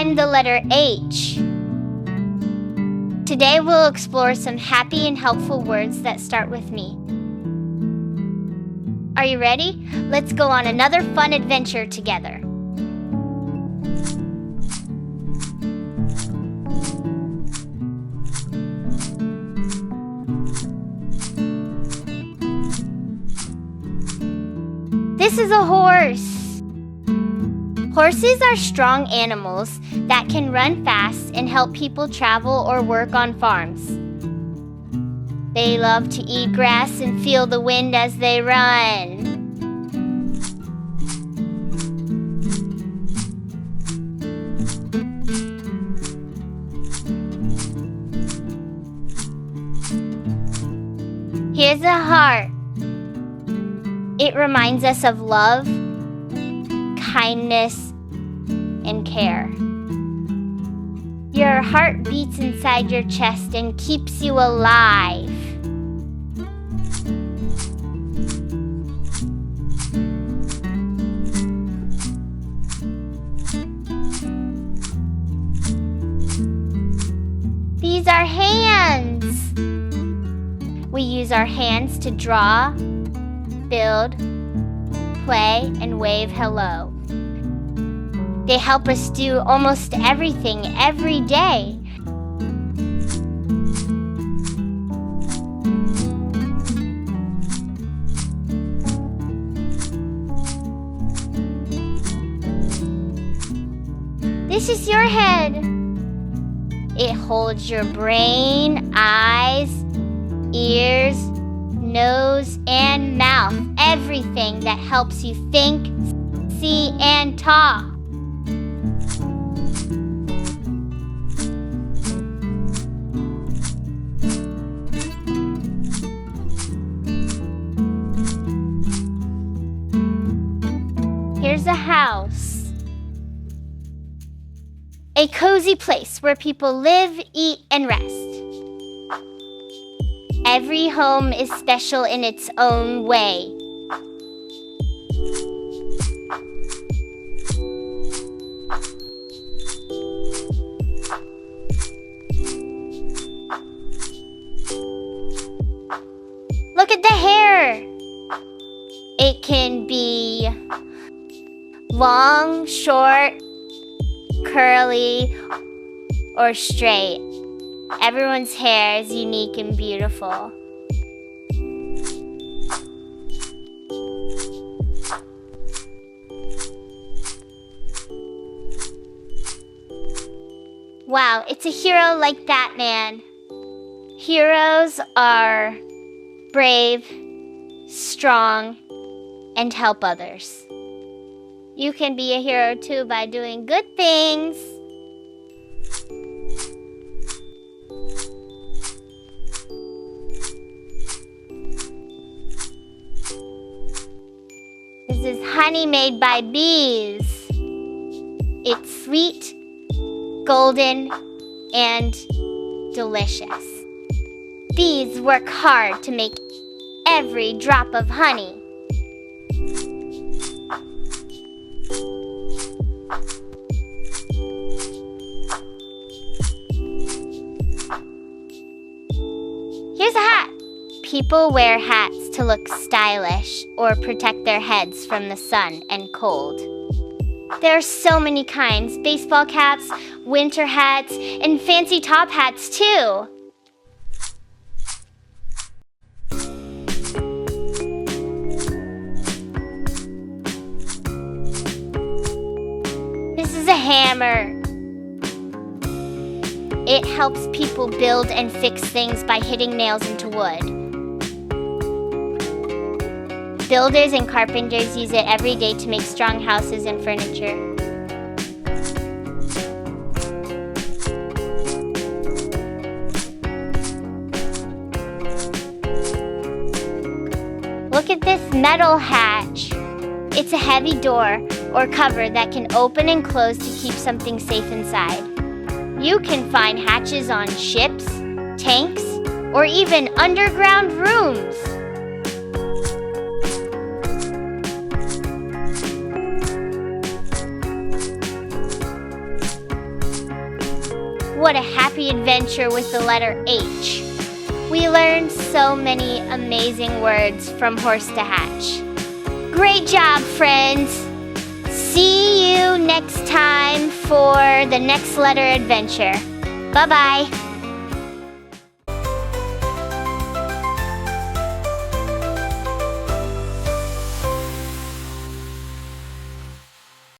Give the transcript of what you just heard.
I'm the letter H. Today we'll explore some happy and helpful words that start with me. Are you ready? Let's go on another fun adventure together. This is a horse. Horses are strong animals that can run fast and help people travel or work on farms. They love to eat grass and feel the wind as they run. Here's a heart. It reminds us of love, kindness, and care. Your heart beats inside your chest and keeps you alive. These are hands. We use our hands to draw, build, play, and wave hello. They help us do almost everything every day. This is your head. It holds your brain, eyes, ears, nose, and mouth, everything that helps you think, see, and talk. Here's a house. A cozy place where people live, eat, and rest. Every home is special in its own way. Look at the hair. It can be long, short, curly, or straight. Everyone's hair is unique and beautiful. Wow, it's a hero like Batman. Heroes are brave, strong, and help others. You can be a hero too by doing good things. This is honey made by bees. It's sweet, golden, and delicious. Bees work hard to make every drop of honey. Here's a hat. People wear hats to look stylish or protect their heads from the sun and cold. There are so many kinds: baseball caps, winter hats, and fancy top hats too. This is a hammer. It helps people build and fix things by hitting nails into wood. Builders and carpenters use it every day to make strong houses and furniture. Look at this metal hatch. It's a heavy door or cover that can open and close to keep something safe inside. You can find hatches on ships, tanks, or even underground rooms. what a happy adventure with the letter H. We learned so many amazing words from Horse to Hatch. Great job, friends! See you next time for the next letter adventure. Bye-bye.